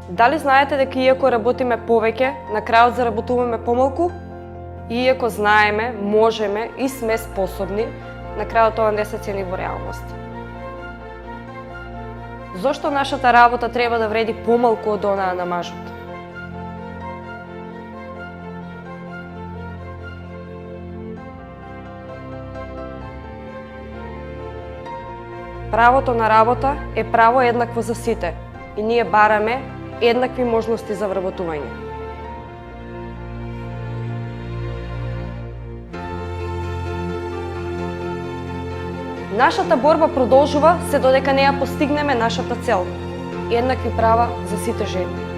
Дали знаете дека иако работиме повеќе, на крајот заработуваме помалку? Иако знаеме, можеме и сме способни, на крајот тоа не се цени во реалност. Зошто нашата работа треба да вреди помалку од онаа на мажот? Правото на работа е право еднакво за сите и ние бараме еднакви можности за вработување. Нашата борба продолжува се додека не ја постигнеме нашата цел – еднакви права за сите жени.